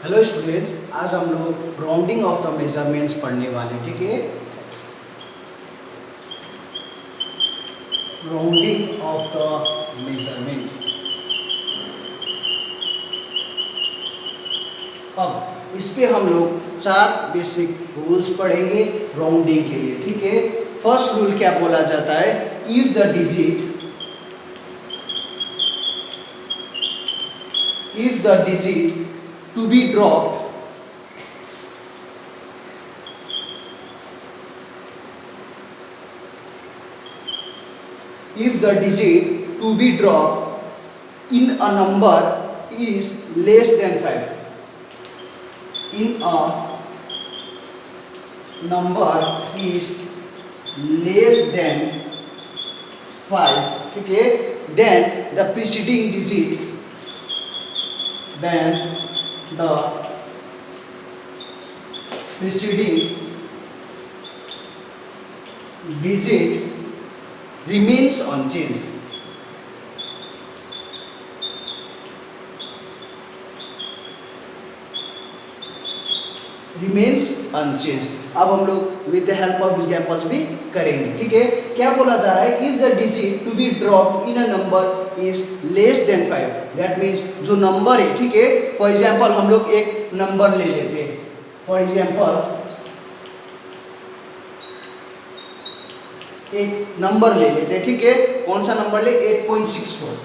Hello students, आज हम लोग राउंडिंग ऑफ द मेजरमेंट्स पढ़ने वाले। ठीक है, राउंडिंग ऑफ द मेजरमेंट। अब इस पे हम लोग 4 बेसिक रूल्स पढ़ेंगे राउंडिंग के लिए। ठीक है, फर्स्ट रूल क्या बोला जाता है? If the digit to be dropped if the digit to be dropped in a number is less than 5, in a number is less than 5, ठीक है, then the preceding digit remains unchanged. अब हम लोग with the help of examples भी करेंगे। ठीक है, क्या बोला जा रहा है? If the digit to be dropped in a number is less than 5, that means जो नंबर है, ठीक है, फॉर एग्जांपल हम लोग एक नंबर ले लेते हैं। फॉर एग्जांपल एक नंबर ले लेते हैं। ठीक है, कौन सा नंबर ले? 8.64।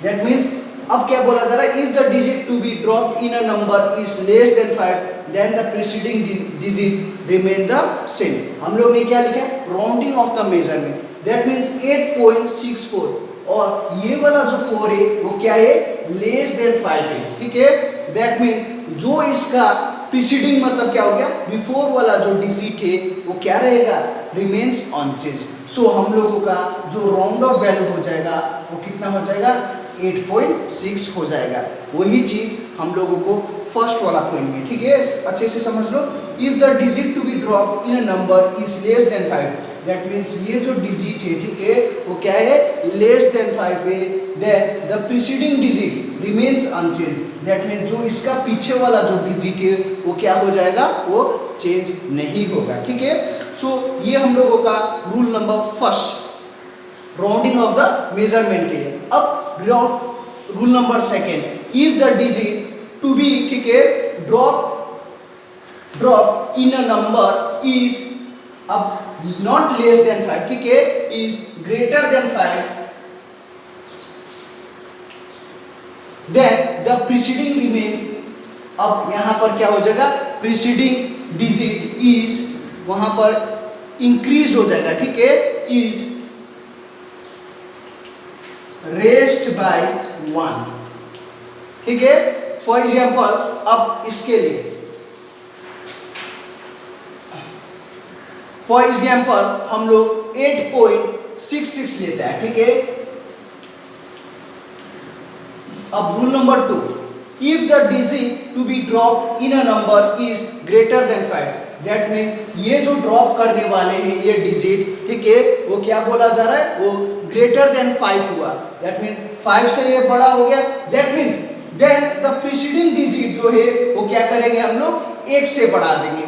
दैट मीन्स अब क्या बोला जा रहा है? If the digit to be dropped in a number is less than 5, then the preceding digit remain the same. हम लोग ने क्या लिखा है? Rounding off the measurement. That means 8.64 और ये वाला जो 4 है वो क्या है? लेस देन 5 है। ठीक है, दैट मीन्स जो इसका प्रीसीडिंग मतलब क्या हो गया? बिफोर वाला जो डिजिट है वो क्या रहेगा? Remains unchange. सो हम लोगों का जो राउंड ऑफ वैल्यू हो जाएगा वो कितना हो जाएगा? 8.6 हो जाएगा। वही चीज हम लोगों को फर्स्ट वाला पॉइंट में, ठीक है, अच्छे से समझ लो। If the digit to be drop in a number is less than 5, that means ये जो डिजिट है, ठीक है, वो क्या है? लेस देन 5 है। Then the preceding digit remains unchanged, that means जो इसका पीछे वाला जो डिजिट है वो क्या हो जाएगा? वो चेंज नहीं होगा। ठीक है, सो ये हम लोगों का rule number first rounding off the measurement के लिए। अब rule number second, if the digit to be, ठीक है, drop in a number is अब नॉट लेस देन 5, ठीक है, is greater than 5, then the preceding remains. अब यहां पर क्या हो जाएगा? प्रीसीडिंग डिजिट इज वहां पर इंक्रीज हो जाएगा। ठीक है, इज रेस्ड बाय 1। ठीक है, फॉर एग्जाम्पल अब इसके लिए, फॉर एग्जाम्पल हम लोग 8.66 लेते हैं। ठीक है, अब rule number 2, if the digit to be drop in a number is greater than 5, that mean ये जो ड्रॉप करने वाले हैं ये डिजिट, ठीक है, वो क्या बोला जा रहा है? वो ग्रेटर देन 5 हुआ। दैट मीन 5 से ये बड़ा हो गया। That means then the preceding digit जो है वो क्या करेंगे? हम लोग 1 से बढ़ा देंगे।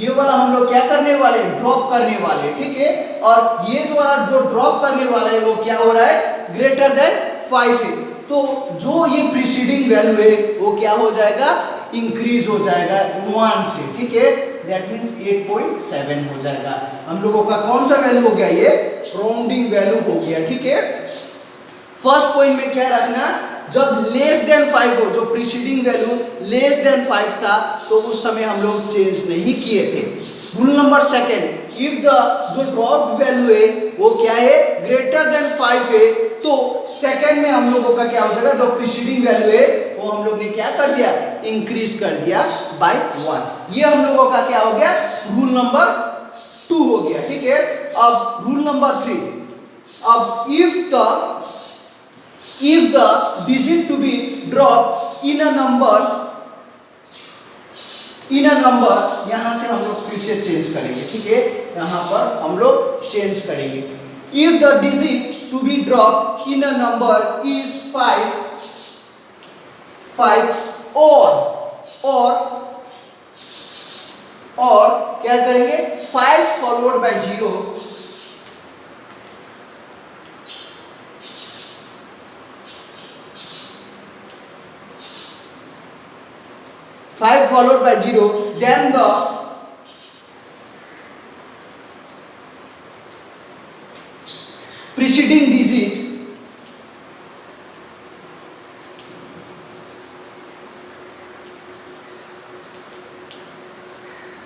ये वाला हम लोग क्या करने वाले? ड्रॉप करने वाले। ठीक है, और ये जो वाला जो ड्रॉप करने वाला है वो क्या हो रहा है? ग्रेटर देन 5 है। तो जो ये प्रीसीडिंग वैल्यू है वो क्या हो जाएगा? इंक्रीज हो जाएगा 1 से। ठीक है, दैट मीन्स 8.7 हो जाएगा। हम लोगों का कौन सा वैल्यू हो गया? ये राउंडिंग वैल्यू हो गया। ठीक है, फर्स्ट पॉइंट में क्या रखना? जब लेस देन 5 हो, जो प्रीसीडिंग वैल्यू लेस देन 5 था, तो उस समय हम लोग चेंज नहीं किए थे। Rule number second, if the जो ड्रॉप्ड वैल्यू है वो क्या है? ग्रेटर देन 5 है, तो सेकेंड में हम लोगों का क्या हो जाएगा? जो प्रीसीडिंग वैल्यू है वो हम लोग ने क्या कर दिया? इंक्रीज कर दिया बाय 1। ये हम लोगों का क्या हो गया? रूल नंबर 2 हो गया। ठीक है, अब रूल नंबर 3, अब if the digit to be dropped in a number, यहां से हम लोग फिर से चेंज करेंगे। ठीक है, यहां पर हम लोग चेंज करेंगे। if the digit to be dropped in a number is 5, 5 और क्या करेंगे 5 followed by 0, 5 followed by 0, then the preceding digit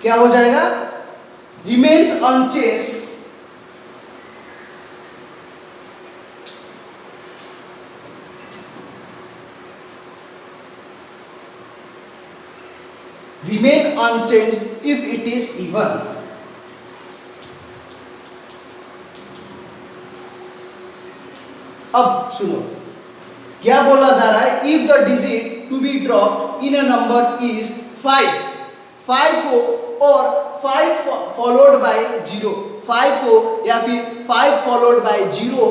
क्या हो जाएगा, remains unchanged, remain unchanged if it is even. अब सुनो क्या बोला जा रहा है, if the digit to be dropped in a number is 5 हो और 5 फॉलोड बाय 0, 5 हो या फिर 5 फॉलोड बाय 0 हो,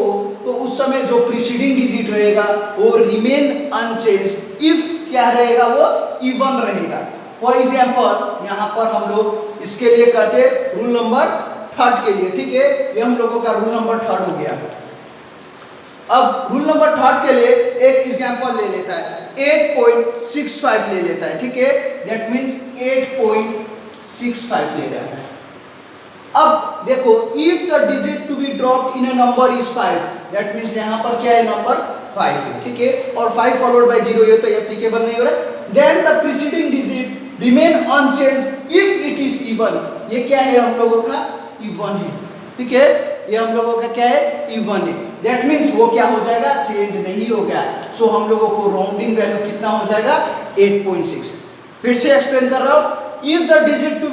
तो उस समय जो प्रीसीडिंग डिजिट रहेगा वो रिमेन अनचेंज्ड इफ क्या रहेगा, वो इवन रहेगा। फॉर एग्जाम्पल यहाँ पर हम लोग इसके लिए करते रूल नंबर 3 के लिए, ठीक है, ये हम लोगों का रूल नंबर 3 हो गया। अब रूल नंबर 3 के लिए एक एग्जाम्पल ले लेता है, 8.65 ले लेता है, ठीक है, दैट मीन्स 8.65 ले रहा है। अब देखो if the digit to be dropped in a number is 5, that means यहाँ पर क्या है, नंबर 5 है, ठीक है, और 5 फॉलोड बाय 0, ये तो एप्लीकेबल नहीं हो रहा है। Then the preceding digit remain unchanged if it is even, ये क्या है हम लोगों का, इवन है, ठीक है, ये हम लोगों का क्या है, इवन है, दैट मीन्स वो क्या हो जाएगा, चेंज नहीं हो गया। सो हम लोगों को राउंडिंग वैल्यू कितना हो जाएगा, 8.6। फिर से एक्सप्लेन कर रहा हूं, if the digit to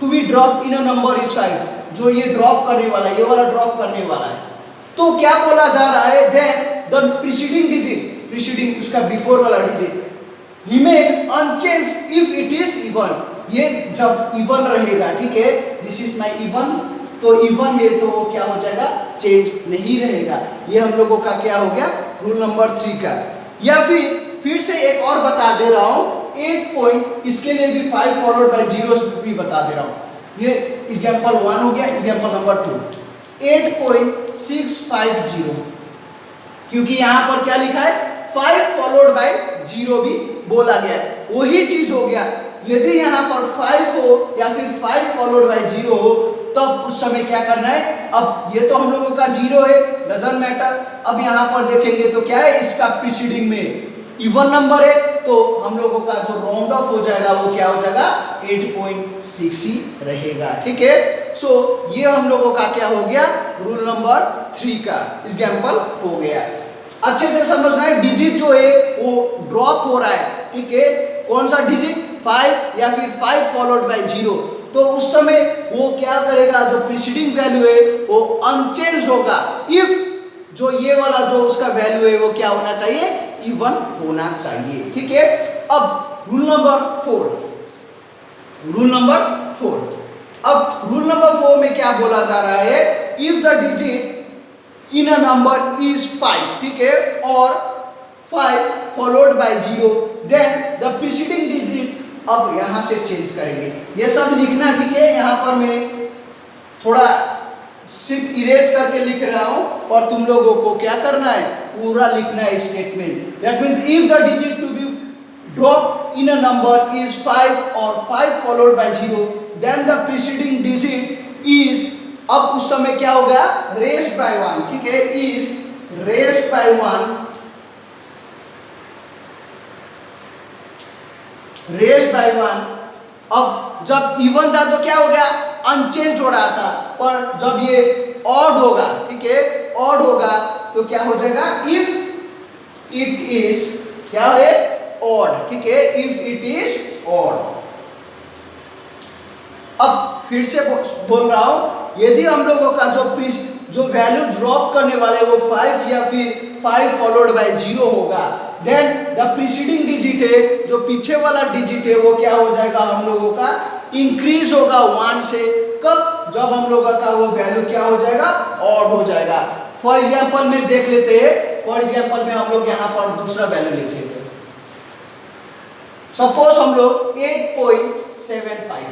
be drop in a number is 5, जो ये ड्रॉप करने वाला है, ये वाला ड्रॉप करने वाला है, तो क्या बोला जा रहा है, then the preceding digit, preceding उसका बिफोर वाला digit remain unchanged if it is even, ये जब इवन रहेगा, ठीक है, दिस इज माय इवन, तो इवन है तो वो क्या हो जाएगा, चेंज नहीं रहेगा। ये हम लोगों का क्या हो गया, रूल नंबर 3 का। या फिर से एक और बता दे रहा हूं, 8 पॉइंट, इसके लिए भी 5 फॉलोड बाय 0 भी बता दे रहा हूं। ये एग्जांपल 1 हो गया, एग्जांपल नंबर 2 8.650, क्योंकि यहां पर क्या लिखा है, 5 फॉलोड बाय 0 भी बोला गया है, वही चीज हो गया। यदि यहाँ पर 5 हो या फिर 5 फॉलोड बाय 0 हो, तब उस समय क्या करना है, अब ये तो हम लोगों का 0 है, डजंट मैटर, अब यहाँ पर देखेंगे तो क्या है, इसका प्रीसीडिंग में इवन नंबर है, तो हम लोगों का जो राउंड ऑफ हो जाएगा वो क्या हो जाएगा, 8.6 ही रहेगा, ठीक है। सो ये हम लोगों का क्या हो गया, रूल नंबर 3 का एग्जांपल हो गया। अच्छे से समझना है, डिजिट जो है वो ड्रॉप हो रहा है, ठीक है, कौन सा डिजिट, 5 या फिर 5 फॉलोड बाय 0, तो उस समय वो क्या करेगा, जो प्रीसीडिंग वैल्यू है वो अनचेंज होगा इफ जो ये वाला जो उसका वैल्यू है वो क्या होना चाहिए, इवन होना चाहिए, ठीक है। अब रूल नंबर 4, अब रूल नंबर 4 में क्या बोला जा रहा है, if the digit in a number is 5, ठीक है, और 5 followed by 0, then the preceding digit, अब यहां से चेंज करेंगे, ये सब लिखना, ठीक है, यहां पर मैं थोड़ा सिर्फ इरेज करके लिख रहा हूं और तुम लोगों को क्या करना है, पूरा लिखना है statement. That means if the digit to be drop in a number is 5 और 5 followed by 0, then the preceding digit is, अब उस समय क्या हो गया, रेस्ड बाय 1, ठीक है, is raised by 1, raised by 1। अब जब इवन था तो क्या हो गया, अनचेंज हो रहा था, पर जब ये ऑड होगा, ठीक है, ऑड होगा तो क्या हो जाएगा, इफ इट इज क्या है, ऑड, ठीक है, इफ इट इज ऑड। अब फिर से बोल रहा हूं, यदि हम लोगों का जो वैल्यू ड्रॉप करने वाले वो 5 या फिर 5 फॉलोड बाय 0 होगा, देन द प्रीसीडिंग डिजिट है, जो पीछे वाला डिजिट है वो क्या हो जाएगा, हम लोगों का इंक्रीज होगा 1 से, कब, जब हम लोगों का वो वैल्यू क्या हो जाएगा, ऑड हो जाएगा। फॉर एग्जांपल में देख लेते हैं, फॉर एग्जांपल में हम लोग यहाँ पर दूसरा वैल्यू लिख लेते हैं, सपोज हम लोग 8.75,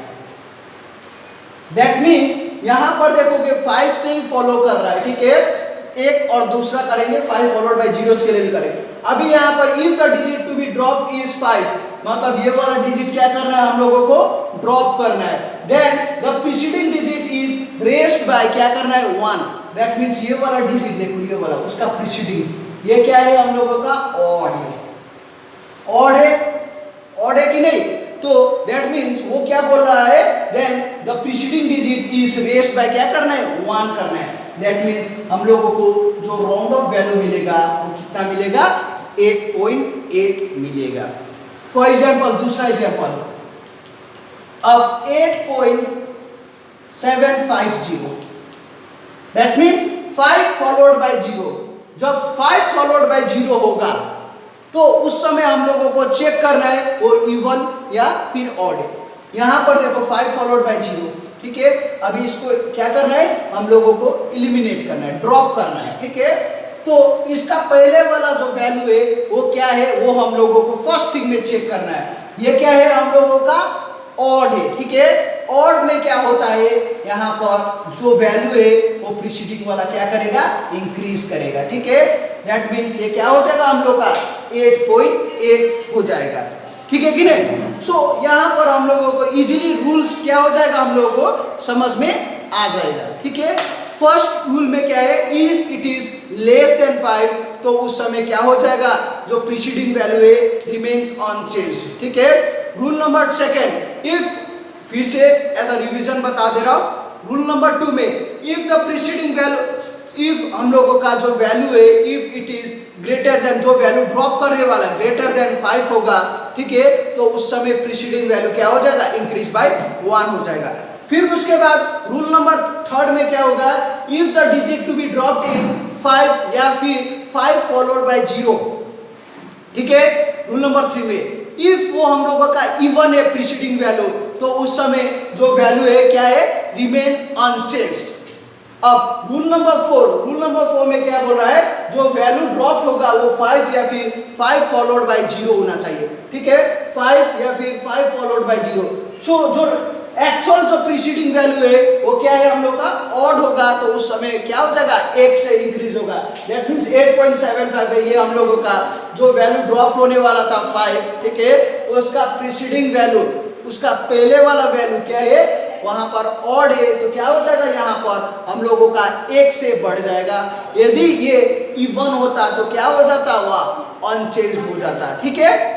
दैट मीन्स यहां पर देखोगे 5 से ही फॉलो कर रहा है, ठीक है, एक और दूसरा करेंगे 5 फॉलोड बाय 0 के लिए भी करेंगे। अभी यहां पर if the digit to be drop is 5, मतलब ये वाला डिजिट क्या करना है हम लोगों को ड्रॉप करना है, then the preceding digit is raised by क्या करना है 1, दैट मीन्स ये वाला डिजिट देखो, ये वाला उसका प्रीसीडिंग ये क्या है हम लोगों का ऑड है, ऑड है, ऑड है कि नहीं, तो दैट मीन्स वो क्या बोल रहा है, then the preceding digit is raised by क्या करना है 1 करना है, दैट मीन्स हम लोगों को जो राउंड ऑफ वैल्यू मिलेगा वो कितना मिलेगा 8.8 मिलेगा। फॉर एग्जाम्पल दूसरा एग्जाम्पल, अब 8.750, दैट मीन्स 5 फॉलोड बाय 0, जब 5 फॉलोड बाय 0 होगा तो उस समय हम लोगों को चेक करना है वो इवन या फिर ऑड है। यहां पर देखो 5 फॉलोड बाय 0, ठीक है, अभी इसको क्या करना है हम लोगों को एलिमिनेट करना है, ड्रॉप करना है, ठीक है, तो इसका पहले वाला जो वैल्यू है वो क्या है वो हम लोगों को फर्स्ट थिंग में चेक करना है, ये क्या है हम लोगों का ऑड है, ठीक है, ऑड में क्या होता है यहाँ पर जो वैल्यू है वो प्रीसीडिंग वाला क्या करेगा इंक्रीज करेगा, ठीक है, दैट मीन्स ये क्या हो जाएगा हम लोग का 8.8 हो जाएगा, ठीक है कि नहीं। सो यहाँ पर हम लोगों को इजीली रूल्स क्या हो जाएगा हम लोगों को समझ में आ जाएगा, ठीक है। फर्स्ट रूल में क्या है, if it is less than 5 तो उस समय क्या हो जाएगा जो प्रीसीडिंग वैल्यू है रिमेन्स अनचेंज्ड, ठीक है। रूल नंबर सेकंड, इफ फिर से ऐसा रिवीजन बता दे रहा हूं, रूल नंबर 2 में if the preceding value, if हम लोगों का जो वैल्यू है if it is greater then, जो वैल्यू ड्रॉप करने वाला ग्रेटर देन 5 होगा, ठीक है, तो उस समय प्रीसीडिंग वैल्यू क्या हो जाएगा इंक्रीज बाय 1 हो जाएगा। फिर उसके बाद रूल नंबर 3 में क्या होगा, if the digit to be dropped is 5 या फिर 5 फॉलोड बाय 0, ठीक है। रूल नंबर 3 में इफ वो हम लोगों का इवन है प्रीसीडिंग वैल्यू तो उस समय जो वैल्यू है क्या है रिमेन अनचेंज्ड। अब रूल नंबर 4 में क्या बोल रहा है, जो वैल्यू ड्रॉप होगा वो 5 या फिर 5 फॉलोड बाय 0 होना चाहिए, ठीक है, 5 या फिर 5 फॉलोड बाय 0। जो एक्चुअल जो प्रीसीडिंग वैल्यू है वो क्या है हम लोग का ऑड होगा, तो उस समय क्या हो जाएगा 1 से इंक्रीज होगा, दैट मींस 8.75 है, ये हम लोगों का जो वैल्यू ड्रॉप होने वाला था 5, ठीक है, उसका प्रीसीडिंग वैल्यू, उसका पहले वाला वैल्यू क्या है वहां पर ऑड है, तो क्या हो जाएगा यहाँ पर हम लोगों का 1 से बढ़ जाएगा। यदि ये इवन होता तो क्या हो जाता, वह अनचेंज्ड हो जाता, ठीक है।